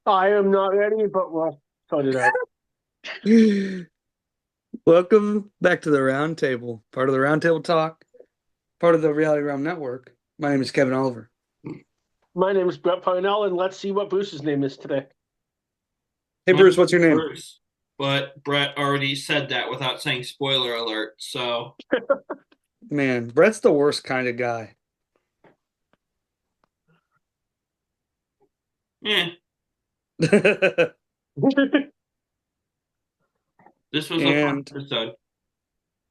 I am not ready, but we'll sort it out. Welcome back to the Round Table, part of the Round Table Talk, part of the Reality Realm Network. My name is Kevin Oliver. My name is Brett Parnell, and let's see what Bruce's name is today. Hey, Mine Bruce, what's your is name? Bruce, but Brett already said that without saying spoiler alert. So, Man, Brett's the worst kind of guy. yeah, this was a fun And episode.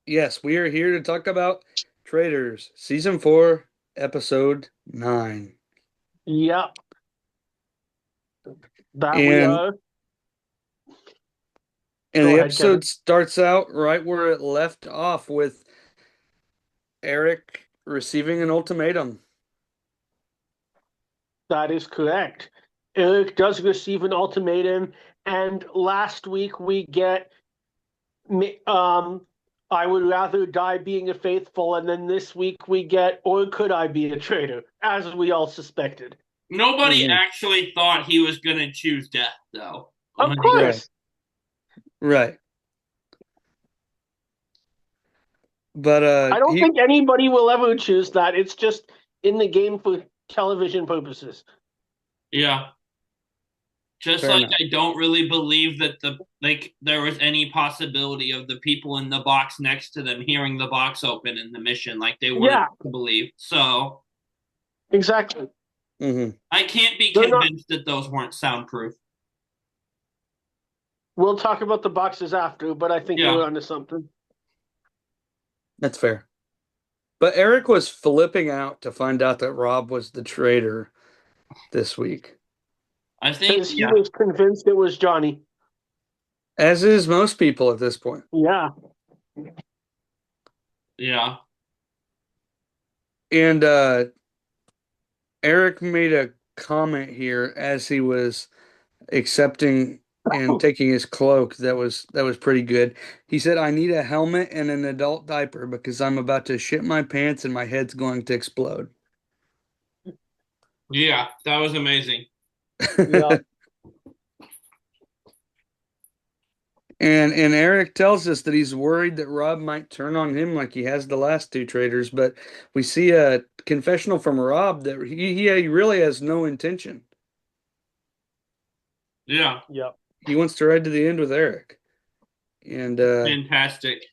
yes, we are here to talk about Traitors, Season 4, Episode 9. Yep, that we And are. and Go the ahead, Kevin. episode starts out right where it left off with Eric receiving an ultimatum. That is correct. Eric does receive an ultimatum, and last week we get, I would rather die being a faithful, and then this week we get, or could I be a traitor, as we all suspected. Nobody Mhm. actually thought he was going to choose death, though. Of Like, Right, course. right. But I don't he think anybody will ever choose that. It's just in the game for television purposes. yeah, just fair like enough. I don't really believe that there was any possibility of the people in the box next to them hearing the box open in the mission, like they wanted Yeah, to believe. So exactly. Hmm. I can't be They're not. convinced that those weren't soundproof. We'll talk about the boxes after, but I think Yeah. you're onto something. That's fair. But Eric was flipping out to find out that Rob was the traitor this week, I think, Because he yeah, was convinced it was Johnny. as is most people at this point. Yeah. yeah. And Eric made a comment here as he was accepting and taking his cloak that was pretty good. He said, "I need a helmet and an adult diaper because I'm about to shit my pants and my head's going to explode." Yeah, that was amazing. Yeah. And Eric tells us that he's worried that Rob might turn on him like he has the last two traders, but we see a confessional from Rob that he really has no intention. Yeah, Yeah. He wants to ride to the end with Eric. And fantastic.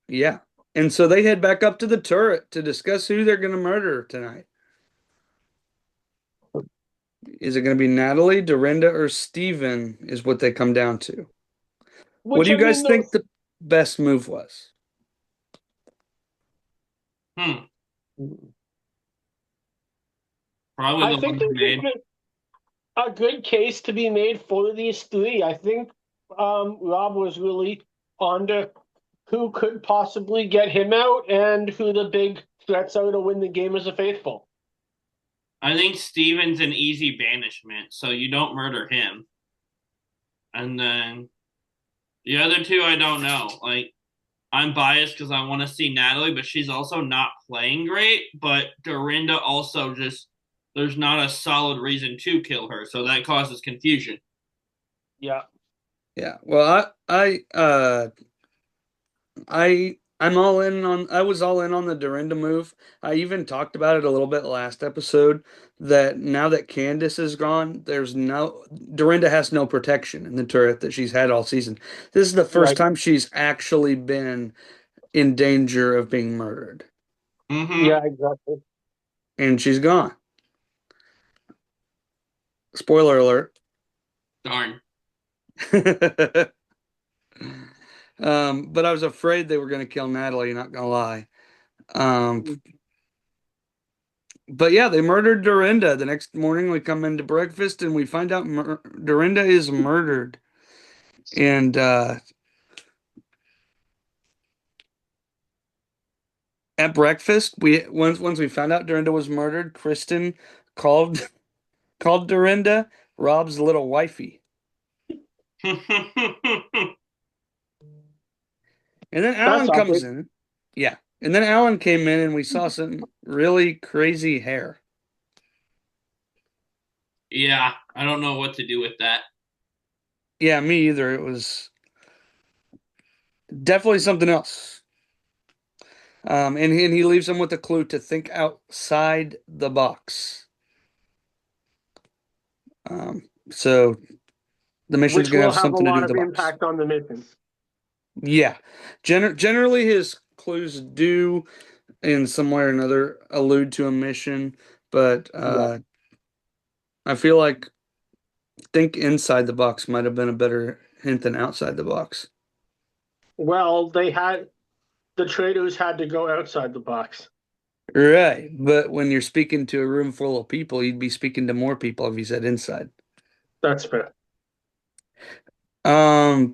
yeah. And so they head back up to the turret to discuss who they're going to murder tonight. Is it going to be Natalie, Dorinda, or Steven is what they come down to. What Which do you I guys mean, think the best move was? Hmm. Probably I the think one he there's made. a good case to be made for these three. I think Rob was really onto who could possibly get him out and who the big threats are to win the game as a faithful. I think Steven's an easy banishment, so you don't murder him. And then the other two, I don't know. Like, I'm biased because I want to see Natalie, but she's also not playing great. But Dorinda also just, there's not a solid reason to kill her, so that causes confusion. Yeah. Yeah. Well, I was all in on the Dorinda move. I even talked about it a little bit last episode that now that Candace is gone, there's no Dorinda has no protection in the turret that she's had all season. This is the first Right. time she's actually been in danger of being murdered. Mm-hmm. Yeah, exactly. And she's gone. Spoiler alert. Darn. But I was afraid they were going to kill Natalie, not gonna lie. Um, but yeah, they murdered Dorinda. The next morning, we come into breakfast and we find out Dorinda is murdered. And at breakfast, we once we found out Dorinda was murdered, Kristen called called Dorinda Rob's little wifey. And then That's Alan comes awkward. in. Yeah. And then Alan came in and we saw some really crazy hair. Yeah, I don't know what to do with that. Yeah, me either. It was definitely something else. And he leaves them with a clue to think outside the box. So the mission's which gonna will have have a something to do lot with the of box. impact on the mission. Yeah. Generally his clues do in some way or another allude to a mission, but Yeah. I feel like think inside the box might have been a better hint than outside the box. Well, the Traitors had to go outside the box. Right. But when you're speaking to a room full of people, you'd be speaking to more people if you said inside. That's fair. Um,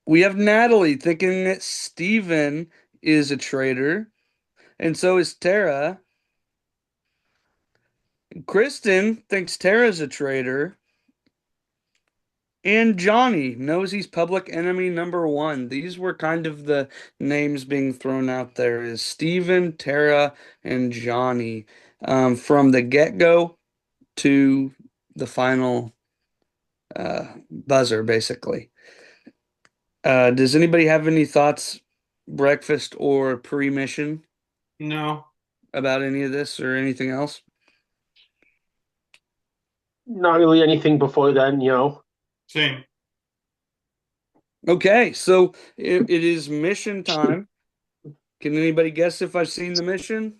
we have Natalie thinking that Steven is a traitor, and so is Tara. Kristen thinks Tara's a traitor, and Johnny knows he's public enemy number one. These were kind of the names being thrown out there is Steven, Tara, and Johnny, from the get-go to the final buzzer, basically. Does anybody have any thoughts, breakfast or pre-mission, No, about any of this or anything else? Not really anything before then, same. Okay, so it is mission time. Can anybody guess if I've seen the mission?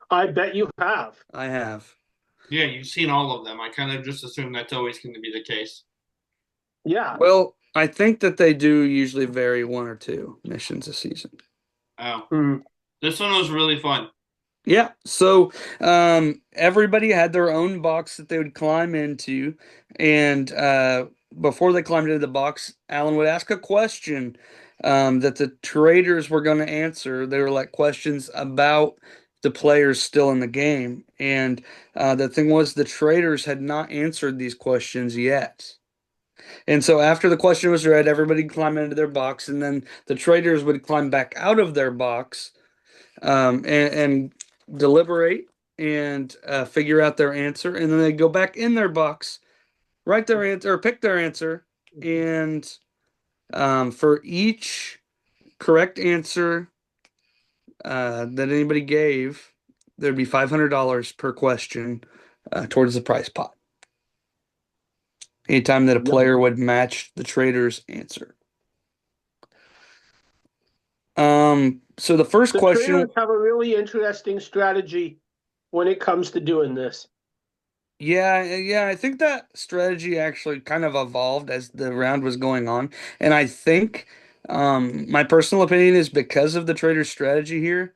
I bet you have. I have. Yeah, you've seen all of them. I kind of just assume that's always going to be the case. Yeah. Well, I think that they do usually vary one or two missions a season. Oh, Mm, this one was really fun. Yeah, so everybody had their own box that they would climb into, and before they climbed into the box, Alan would ask a question that the traders were going to answer. They were like questions about the players still in the game, and the thing was, the traders had not answered these questions yet. And so after the question was read, everybody climbed into their box, and then the traders would climb back out of their box and deliberate and figure out their answer, and then they go back in their box, write their answer or pick their answer, and for each correct answer that anybody gave, there'd be $500 per question towards the prize pot. Anytime that a yep. player would match the trader's answer. So the first The Traitors question, have a really interesting strategy when it comes to doing this. yeah, I think that strategy actually kind of evolved as the round was going on. And I think my personal opinion is because of the trader's strategy here,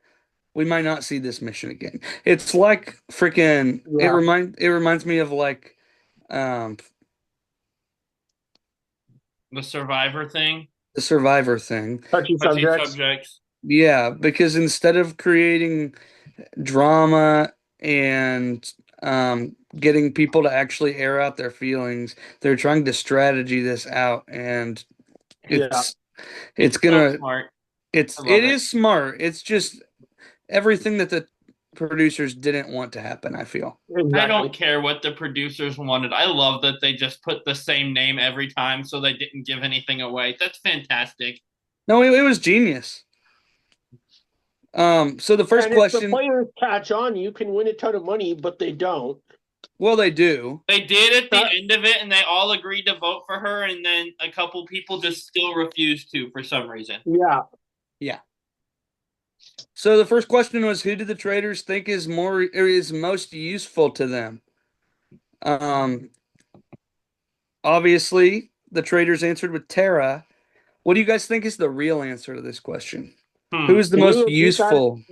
we might not see this mission again. It's like freaking Yeah. it reminds me of like um The Survivor thing, the Survivor thing. Touchy touchy subjects. subjects. Yeah, because instead of creating drama and getting people to actually air out their feelings, they're trying to strategy this out, and Yeah. it's it's So gonna smart. I it love it. is smart. It's just everything that the producers didn't want to happen, I feel. I don't Exactly. care what the producers wanted. I love that they just put the same name every time so they didn't give anything away. That's fantastic. No, it was genius. So the first And if the question, players catch on, you can win a ton of money, but they don't. well, they do. They did at the That, end of it, and they all agreed to vote for her, and then a couple people just still refused to for some reason. yeah. Yeah. So the first question was, who do the traders think is most useful to them? Um, Obviously, the traders answered with Terra. What do you guys think is the real answer to this question? Who Hmm. is the Can you most repeat that? useful?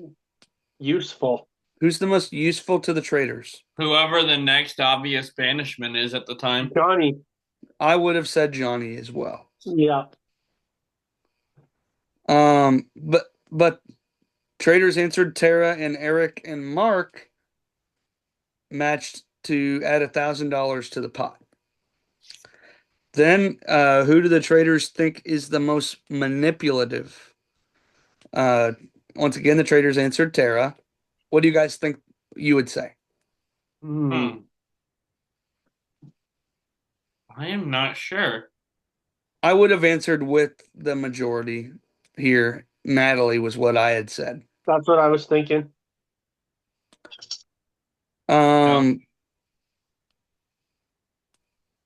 Useful. Who's the most useful to the traders? Whoever the next obvious banishment is at the time. Johnny. I would have said Johnny as well. Yeah. But traders answered Tara, and Eric and Mark matched to add $1,000 to the pot. Then, who do the traders think is the most manipulative? Uh, Once again, the traders answered Tara. What do you guys think you would say? Hmm. Hmm. I am not sure. I would have answered with the majority here. Natalie was what I had said. That's what I was thinking. Yeah. Um,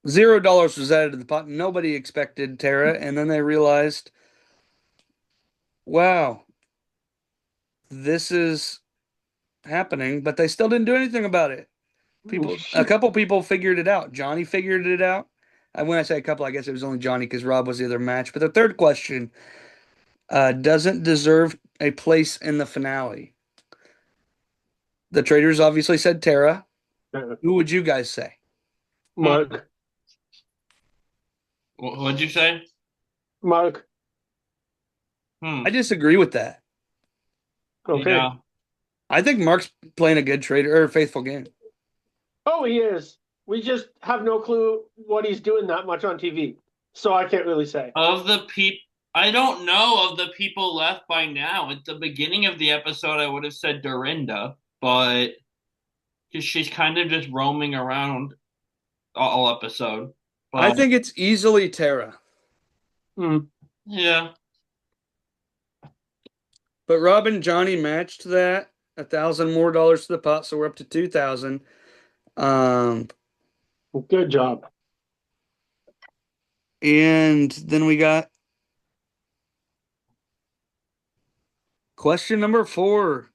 $0 was added to the pot. Nobody expected Tara, and then they realized, wow, this is happening, but they still didn't do anything about it. A couple people figured it out. Johnny figured it out. And when I say a couple, I guess it was only Johnny because Rob was the other match. But the third question doesn't deserve a place in the finale. The Traitors obviously said Tara. Who would you guys say? Hmm. Mark. What'd you say? Mark. Hmm. I disagree with that. Okay. Yeah. I think Mark's playing a good traitor or faithful game. Oh, he is. We just have no clue what he's doing that much on TV. So I can't really say. Of the people, I don't know of the people left by now. At the beginning of the episode, I would have said Dorinda, but because she's kind of just roaming around all episode. I But think it's easily Tara. Hmm. yeah, But Rob and Johnny matched that. $1,000 more to the pot, so we're up to 2,000. Um, Good job. and then we got question number 4.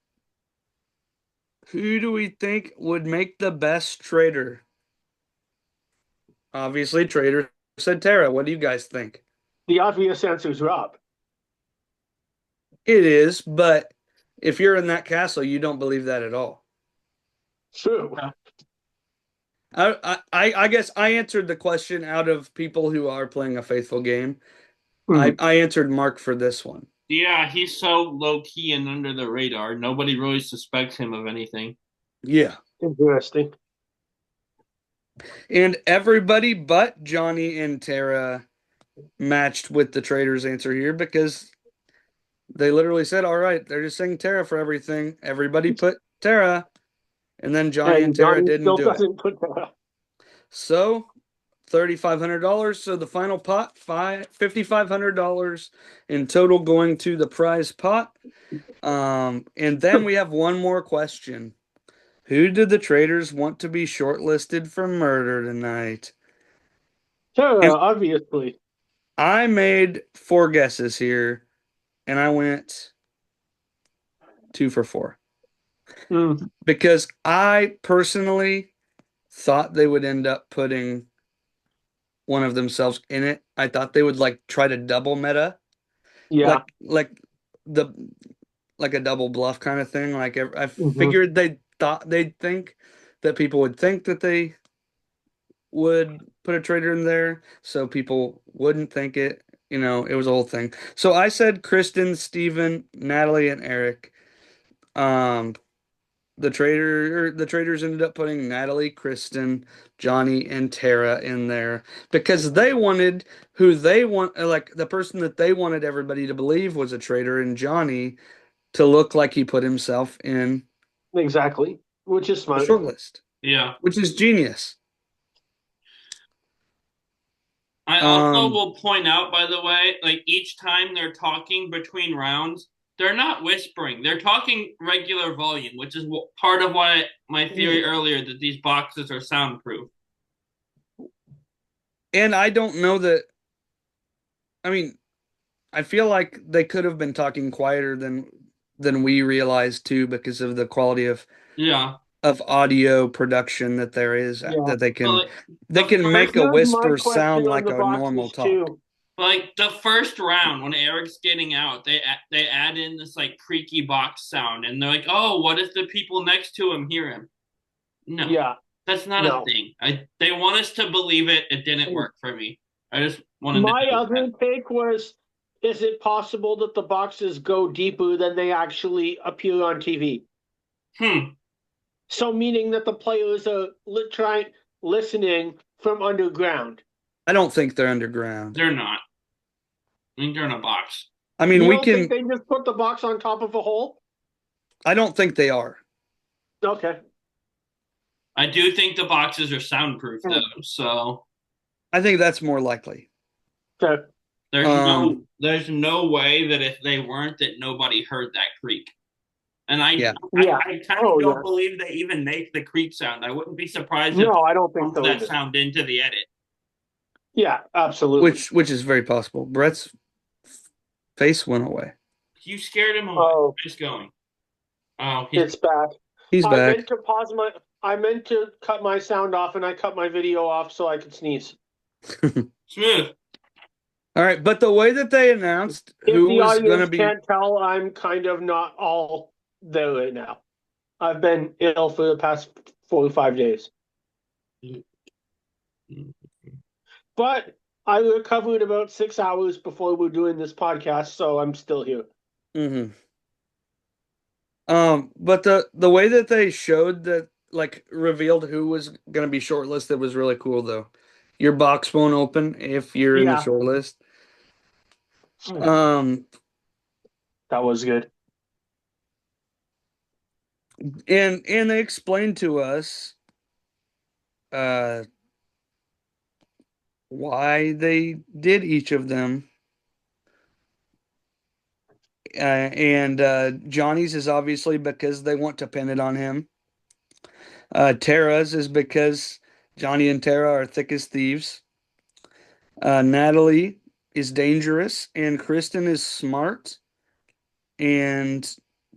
Who do we think would make the best traitor? Obviously, traitor said Tara. What do you guys think? The obvious answer is Rob. It is, but if you're in that castle, you don't believe that at all. True. I guess I answered the question out of people who are playing a faithful game. Hmm. I answered Mark for this one. yeah, he's so low key and under the radar. Nobody really suspects him of anything. Yeah. Interesting. And everybody but Johnny and Tara matched with the trader's answer here because they literally said, all right, they're just saying Tara for everything. Everybody put Tara. And then Johnny and And Tara Johnny didn't still do it. doesn't put that. So $3,500. So the final pot, $5,500 in total going to the prize pot. And then we have one more question. Who did the Traitors want to be shortlisted for murder tonight? Sure, And obviously. I made 4 guesses here, and I went 2 for 4 Mm, because I personally thought they would end up putting one of themselves in it. I thought they would like try to double meta, yeah. like the like a double bluff kind of thing. Like I Hmm. figured they thought they'd think that people would think that they would put a traitor in there, so people wouldn't think it. It was a whole thing. So I said Kristen, Steven, Natalie, and Eric. Um, the traders ended up putting Natalie, Kristen, Johnny, and Tara in there because they wanted who they want, like the person that they wanted everybody to believe was a traitor, and Johnny to look like he put himself in Exactly. Which is the smart. short list, Yeah. which is genius. I also Um, will point out, by the way, like each time they're talking between rounds, they're not whispering. They're talking regular volume, which is part of why my theory earlier that these boxes are soundproof. and I don't know that. I mean, I feel like they could have been talking quieter than we realized too, because of the quality Yeah. of audio production that there is Yeah. that they But can like they the can first make a Here's my whisper question sound on like the a normal boxes talk. too. like the first round when Eric's getting out, they add in this like creaky box sound, and they're like, "Oh, what if the people next to him hear him?" No, Yeah. that's not a No. thing. They want us to believe it. It didn't work for me. I just wanted to My do other that. take was, is it possible that the boxes go deeper than they actually appear on TV? Hmm. So meaning that the players are trying listening from underground. I don't think they're underground. They're not. I think they're in a box. I mean, You we don't think can. they just put the box on top of a hole? I don't think they are. Okay. I do think the boxes are soundproof Hmm. though, so I think that's more likely. Okay. There's no way that if they weren't, that nobody heard that creak. And Yeah. Yeah. I kind of Oh, don't yeah. believe they even make the creak sound. I wouldn't be surprised if No, I don't they think bumped so that either. sound into the edit. Yeah, absolutely. Which is very possible. Brett's face went away. You scared him away. Oh, Just going. Oh, he's it's back. He's I back. meant to pause my. I meant to cut my sound off, and I cut my video off so I could sneeze. smooth. All right, but the way that they announced If who the was going to audience be can't tell, I'm kind of not all there right now. I've been ill for the past 4 or 5 days, but I recovered about 6 hours before we're doing this podcast, so I'm still here. Mhm. But the way that they showed that, like, revealed who was going to be shortlisted was really cool, though. Your box won't open if you're in the Yeah. shortlist. Um, That was good. and they explained to us uh why they did each of them. And Johnny's is obviously because they want to pin it on him. Tara's is because Johnny and Tara are thick as thieves. Natalie is dangerous, and Kristen is smart and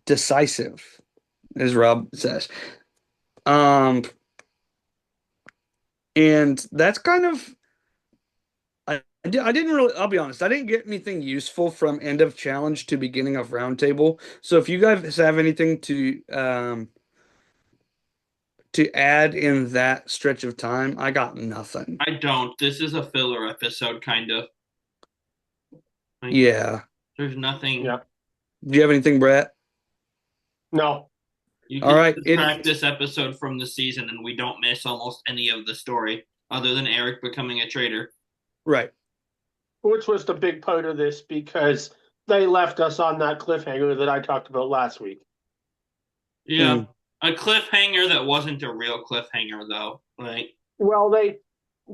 decisive, as Rob says. Um, and that's kind of I didn't really. I'll be honest. I didn't get anything useful from end of challenge to beginning of roundtable. So if you guys have anything to add in that stretch of time, I got nothing. I don't. This is a filler episode, kind of. Like, Yeah. there's nothing. Yeah. Do you have anything, Brett? No. You All can right. subtract this episode from the season, and we don't miss almost any of the story, other than Eric becoming a traitor. Right. Which was the big part of this because they left us on that cliffhanger that I talked about last week. Yeah. A cliffhanger that wasn't a real cliffhanger, though. Like, Well, they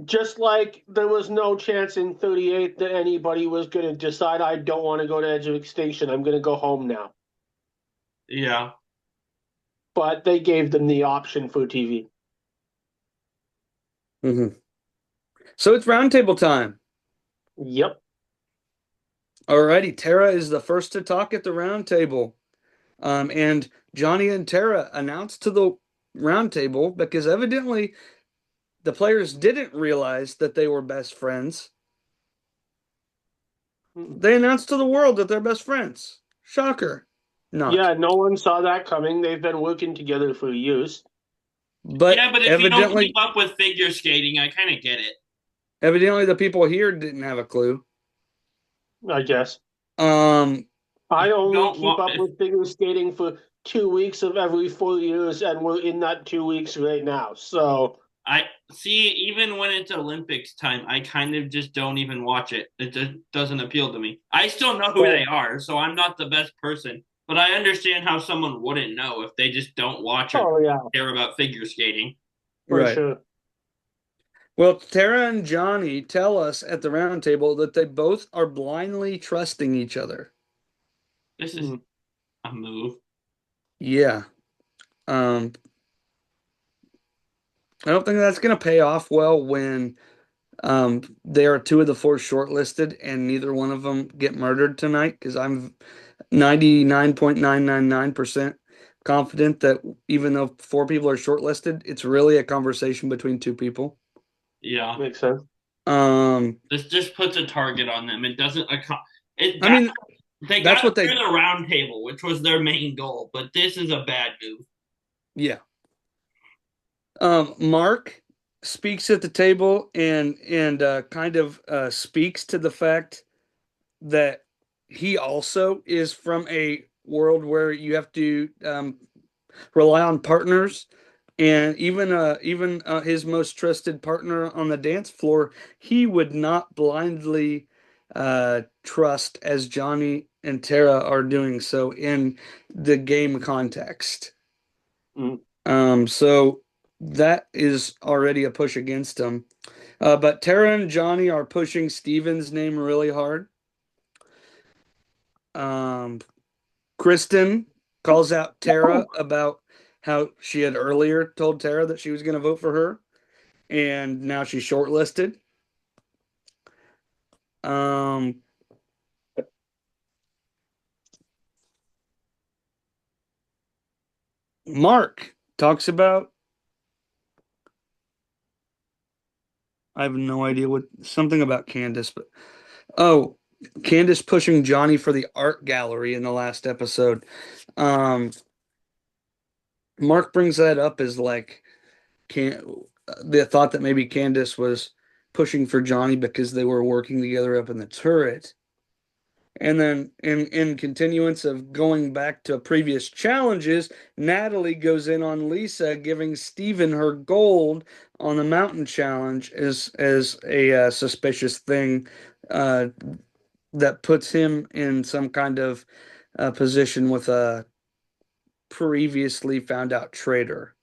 just like there was no chance in 38 that anybody was going to decide I don't want to go to Edge of Extinction. I'm going to go home now. yeah. But they gave them the option for TV. Mm-hmm. So it's roundtable time. Yep. Alrighty. Tara is the first to talk at the roundtable. And Johnny and Tara announced to the roundtable because evidently the players didn't realize that they were best friends. They announced to the world that they're best friends. Shocker. Not. Yeah, no one saw that coming. They've been working together for years. But Yeah, but if you don't keep up with figure skating, I kind of get it. Evidently the people here didn't have a clue. I guess. Um, I only keep up with figure skating for 2 weeks of every 4 years, and we're in that 2 weeks right now. So I see, even when it's Olympics time, I kind of just don't even watch it. It just doesn't appeal to me. I still know who they are, so I'm not the best person. But I understand how someone wouldn't know if they just don't watch or care about figure skating. For sure. Well, Tara and Johnny tell us at the roundtable that they both are blindly trusting each other. This is a move. Yeah. I don't think that's going to pay off well when they are two of the four shortlisted and neither one of them get murdered tonight, because I'm 99.999% confident that even though four people are shortlisted, it's really a conversation between two people. Yeah. Makes sense. This just puts a target on them. It doesn't. They that's got what they through the round table, which was their main goal, but this is a bad move. Yeah. Mark speaks at the table and kind of speaks to the fact that he also is from a world where you have to rely on partners, and even his most trusted partner on the dance floor, he would not blindly trust as Johnny and Tara are doing so in the game context. So that is already a push against him. But Tara and Johnny are pushing Steven's name really hard. Um, Kristen calls out Tara about how she had earlier told Tara that she was going to vote for her, and now she's shortlisted. Um, Mark talks about, I have no idea what, something about Candace, but oh, Candace pushing Johnny for the art gallery in the last episode. Um, Mark brings that up as like can the thought that maybe Candace was pushing for Johnny because they were working together up in the turret. And then in continuance of going back to previous challenges, Natalie goes in on Lisa, giving Steven her gold on the mountain challenge as a suspicious thing uh, that puts him in some kind of position with a previously found out traitor.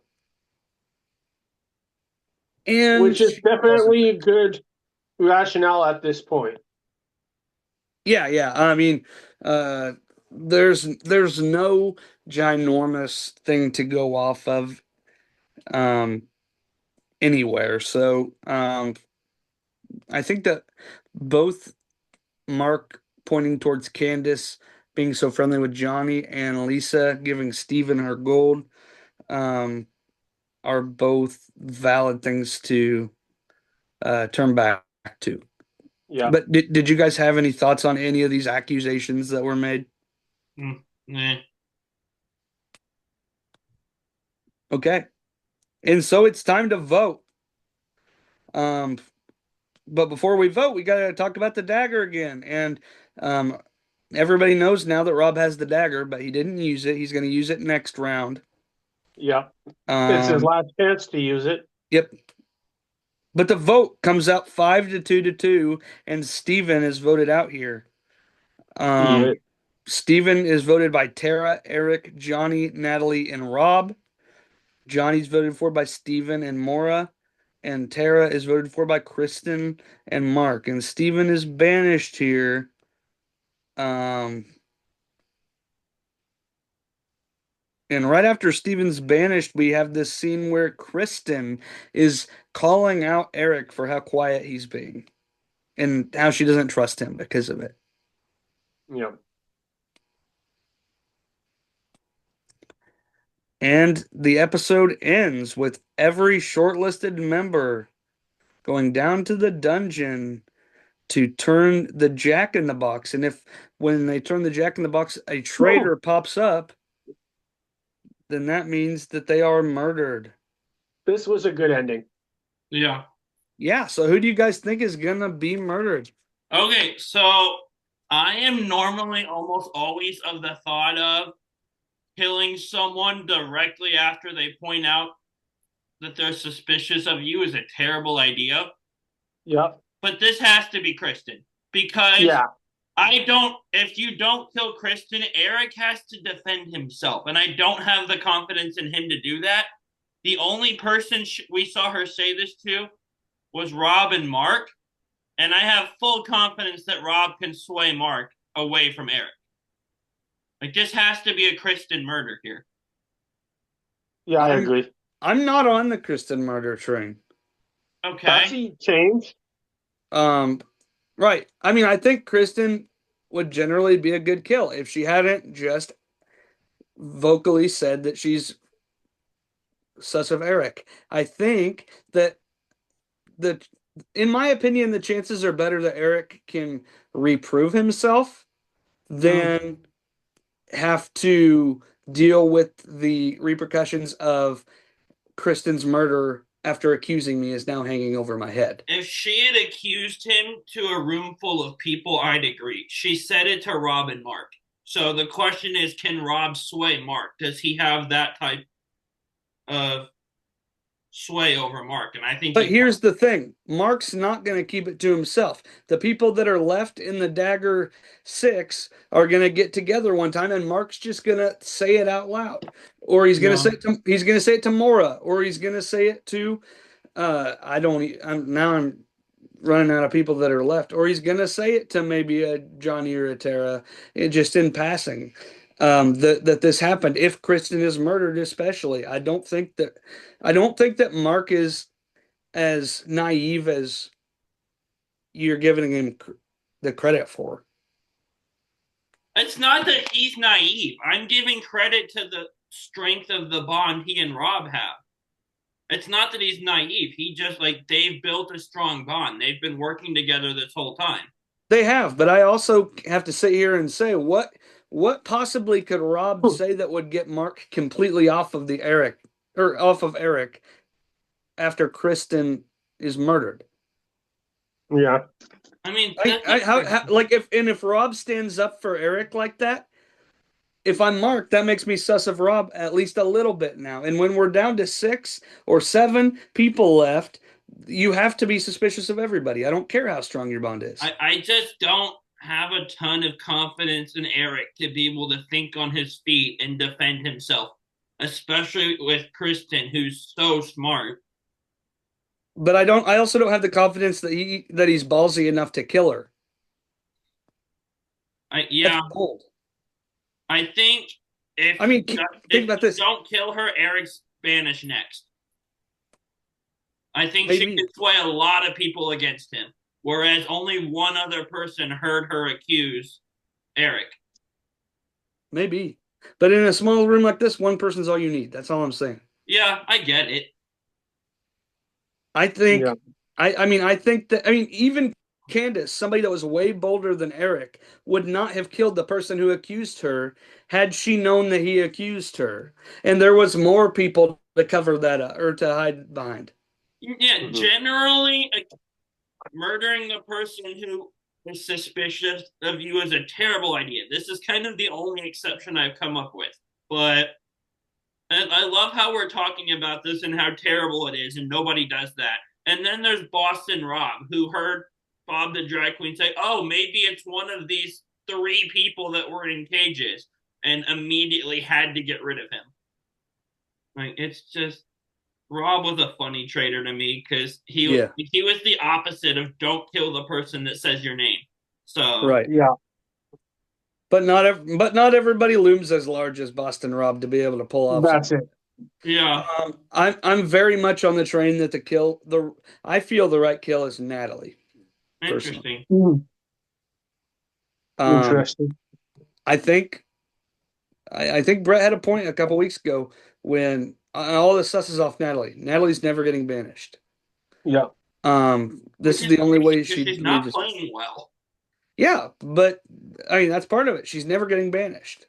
And Which is she doesn't definitely a think. good rationale at this point. Yeah, yeah. I mean, uh, there's no ginormous thing to go off of um, anywhere. So I think that both Mark pointing towards Candace being so friendly with Johnny and Lisa giving Steven her gold um, are both valid things to turn back to. Yeah. But did you guys have any thoughts on any of these accusations that were made? Eh. Okay. And so it's time to vote. Um, but before we vote, we got to talk about the dagger again. And um, everybody knows now that Rob has the dagger, but he didn't use it. He's going to use it next round. Yeah. It's his Um, last chance to use it. yep. But the vote comes out 5-2, and Steven is voted out here. Yeah. Steven is voted by Tara, Eric, Johnny, Natalie, and Rob. Johnny's voted for by Steven and Maura, and Tara is voted for by Kristen and Mark. And Steven is banished here. Um, and right after Steven's banished, we have this scene where Kristen is calling out Eric for how quiet he's being and how she doesn't trust him because of it. Yeah. And the episode ends with every shortlisted member going down to the dungeon to turn the Jack in the Box. And if when they turn the Jack in the Box, a traitor pops up, then that means that they are murdered. This was a good ending. Yeah. Yeah. So who do you guys think is gonna be murdered? Okay, so I am normally almost always of the thought of killing someone directly after they point out that they're suspicious of you is a terrible idea. Yeah. But this has to be Kristen because Yeah. if you don't kill Kristen, Eric has to defend himself. And I don't have the confidence in him to do that. The only person we saw her say this to was Rob and Mark. And I have full confidence that Rob can sway Mark away from Eric. Like, this has to be a Kristen murder here. Yeah, I agree. I'm not on the Kristen murder train. Okay. That's a change. Right. I mean, I think Kristen would generally be a good kill if she hadn't just vocally said that she's sus of Eric. I think that the in my opinion, the chances are better that Eric can reprove himself than have to deal with the repercussions of Kristen's murder after accusing me is now hanging over my head. If she had accused him to a room full of people, I'd agree. She said it to Rob and Mark. So the question is, can Rob sway Mark? Does he have that type of sway over Mark? And I think. But here's the thing: Mark's not going to keep it to himself. The people that are left in the Dagger 6 are going to get together one time, and Mark's just going to say it out loud, or he's going to say it to Mora, or he's going to say it to I'm running out of people that are left, or he's gonna say it to maybe a Johnny or a Tara, just in passing, that this happened. If Kristen is murdered, especially, I don't think that Mark is as naive as you're giving him the credit for. It's not that he's naive. I'm giving credit to the strength of the bond he and Rob have. It's not that he's naive. He just like they've built a strong bond. They've been working together this whole time. They have, but I also have to sit here and say what possibly could Rob say that would get Mark completely off of the Eric or off of Eric after Kristen is murdered? Yeah. I mean, how like if Rob stands up for Eric like that, if I'm Mark, that makes me sus of Rob at least a little bit now. And when we're down to 6 or 7 people left, you have to be suspicious of everybody. I don't care how strong your bond is. I just don't have a ton of confidence in Eric to be able to think on his feet and defend himself, especially with Kristen, who's so smart. But I also don't have the confidence that he's ballsy enough to kill her. Yeah, That's bold. I think I mean, if think about this. Don't kill her, Eric's banished next. I think Maybe. she could sway a lot of people against him, whereas only one other person heard her accuse Eric. Maybe. But in a small room like this, one person's all you need. That's all I'm saying. Yeah, I get it. I think Yeah. I think that even Candace, somebody that was way bolder than Eric, would not have killed the person who accused her had she known that he accused her. And there was more people to cover that up or to hide behind. Yeah, generally, murdering the person who is suspicious of you is a terrible idea. This is kind of the only exception I've come up with. But and I love how we're talking about this and how terrible it is, and nobody does that. And then there's Boston Rob, who heard Bob the drag queen say, "Oh, maybe it's one of these 3 people that were in cages," and immediately had to get rid of him. Like it's just Rob was a funny traitor to me because he was the opposite of don't kill the person that says your name. So right, yeah, but not everybody looms as large as Boston Rob to be able to pull off. That's it. Yeah, I'm very much on the train that I feel the right kill is Natalie. interesting. Interesting. I think Brett had a point a couple weeks ago when all the sus is off Natalie. Natalie's never getting banished. Yeah. This is the only way she's not playing well. Yeah, but that's part of it. She's never getting banished.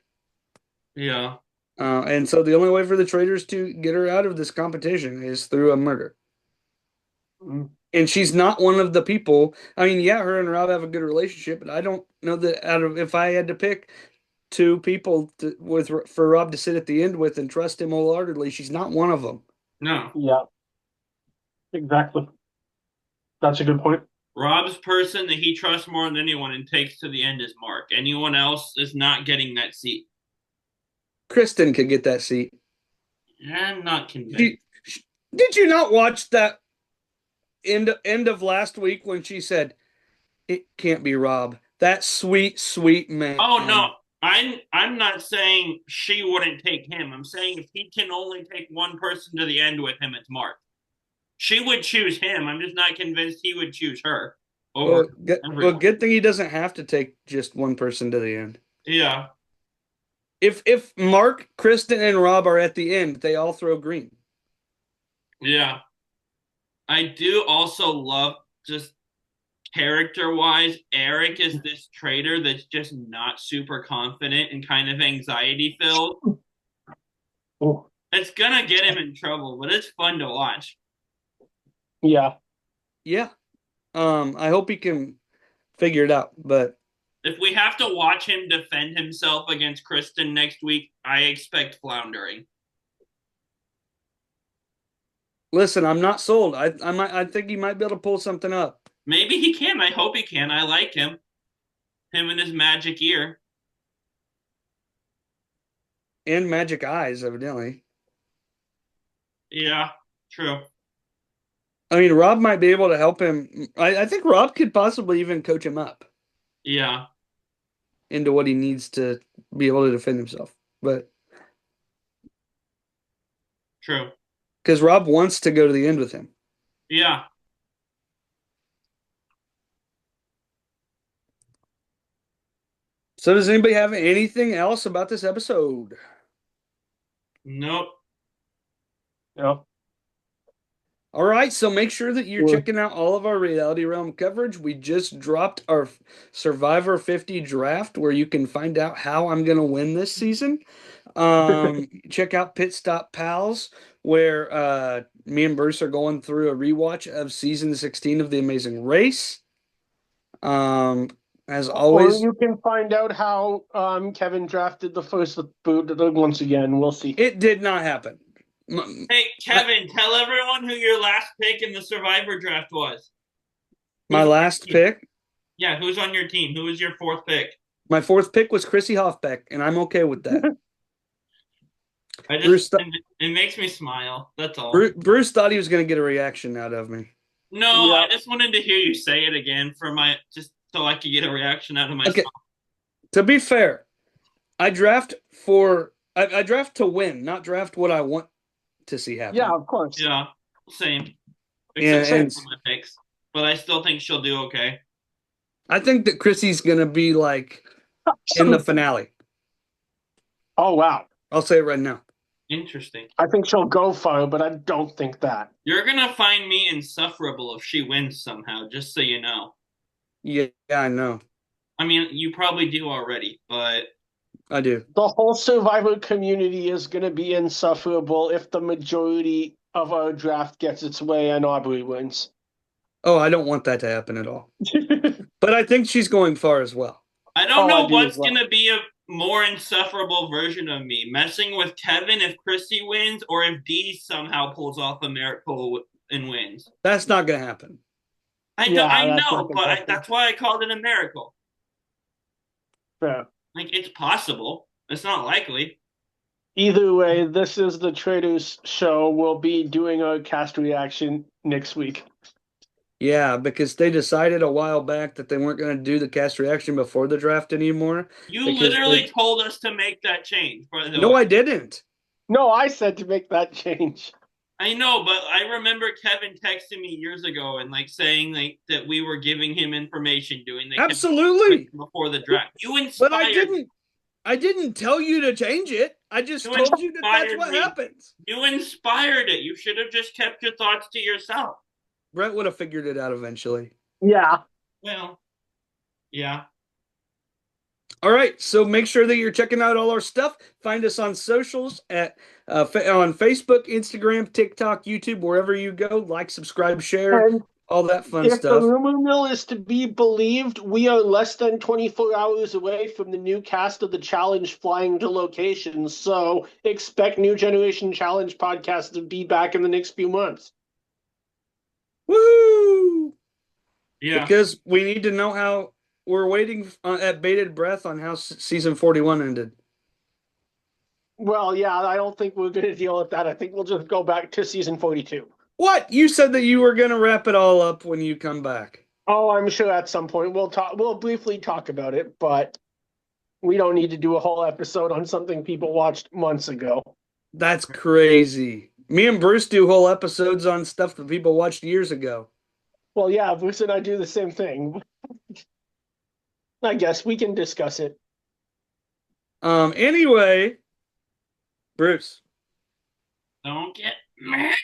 Yeah. And so the only way for the Traitors to get her out of this competition is through a murder. And she's not one of the people. Her and Rob have a good relationship, but I don't know that if I had to pick 2 people for Rob to sit at the end with and trust him wholeheartedly, she's not one of them. No. Yeah. Exactly. That's a good point. Rob's person that he trusts more than anyone and takes to the end is Mark. Anyone else is not getting that seat. Kristen could get that seat. I'm not convinced. Did you not watch that end of last week when she said, "It can't be Rob"? That sweet, sweet man. Oh no, I'm not saying she wouldn't take him. I'm saying if he can only take one person to the end with him, it's Mark. She would choose him. I'm just not convinced he would choose her. Good thing he doesn't have to take just one person to the end. Yeah. If Mark, Kristen, and Rob are at the end, they all throw green. Yeah. I do also love just character-wise, Eric is this traitor that's just not super confident and kind of anxiety-filled. Oh. It's gonna get him in trouble, but it's fun to watch. Yeah. Yeah. I hope he can figure it out, but if we have to watch him defend himself against Kristen next week, I expect floundering. Listen, I'm not sold. I think he might be able to pull something up. Maybe he can. I hope he can. I like him. Him and his magic ear. And magic eyes, evidently. Yeah, true. I mean, Rob might be able to help him. I think Rob could possibly even coach him up Yeah, into what he needs to be able to defend himself. But true. because Rob wants to go to the end with him. Yeah. So does anybody have anything else about this episode? Nope. Yeah. All right, so make sure that you're Sure. checking out all of our Reality Realm coverage. We just dropped our Survivor 50 draft where you can find out how I'm going to win this season. Check out Pit Stop Pals where me and Bruce are going through a rewatch of season 16 of The Amazing Race. As Or always, you can find out how Kevin drafted the first boot once again. We'll see. it did not happen. Hey, Kevin, tell everyone who your last pick in the Survivor draft was. My Who's on your last team? pick, Yeah, who's on your team? Who was your fourth pick? my fourth pick was Chrissy Hoffbeck, and I'm okay with that. Bruce, It makes me smile. That's all. Bruce thought he was going to get a reaction out of me. No, Yeah. I just wanted to hear you say it again just so I could get a reaction out of myself. Okay. To be fair, I draft to win, not draft what I want to see happen. Yeah, of course. Yeah, same. Yeah, Except for my picks, but I still think she'll do okay. I think that Chrissy's going to be like in the finale. Oh, wow. I'll say it right now. Interesting. I think she'll go far, but I don't think that. You're gonna find me insufferable if she wins somehow, just so you know. Yeah, I know. I mean, you probably do already, but I do. The whole Survivor community is going to be insufferable if the majority of our draft gets its way and Aubrey wins. Oh, I don't want that to happen at all. But I think she's going far as well. I don't I know do what's as well. gonna be a more insufferable version of me, messing with Kevin if Chrissy wins, or if Dee somehow pulls off a miracle and wins. That's not going to happen. I that's know, not gonna but happen. that's why I called it a miracle. Yeah. Like, it's possible. It's not likely. Either way, this is the Traitors show. We'll be doing our cast reaction next week. Yeah, because they decided a while back that they weren't going to do the cast reaction before the draft anymore. You because literally told us to make that change. By the No, way. I didn't. No, I said to make that change. I know, but I remember Kevin texting me years ago and saying that we were giving him information doing the Absolutely before the draft. You inspired. But I didn't tell you to change it. I just told you that that's what happens. You inspired it. You should have just kept your thoughts to yourself. Brett would have figured it out eventually. Yeah. Well, yeah. All right, so make sure that you're checking out all our stuff. Find us on socials at on Facebook, Instagram, TikTok, YouTube, wherever you go. Like, subscribe, share, And all that fun if stuff. the rumor mill is to be believed, we are less than 24 hours away from the new cast of the challenge flying to locations. So expect New Generation Challenge podcast to be back in the next few months. Woohoo! Yeah. Because we need to know how we're waiting at bated breath on how season 41 ended. Well, yeah, I don't think we're going to deal with that. I think we'll just go back to season 42. What? You said that you were going to wrap it all up when you come back. Oh, I'm sure at some point we'll briefly talk about it, but we don't need to do a whole episode on something people watched months ago. That's crazy. Me and Bruce do whole episodes on stuff that people watched years ago. Well, yeah, Bruce and I do the same thing. I guess we can discuss it. Anyway, Bruce. Don't get mad.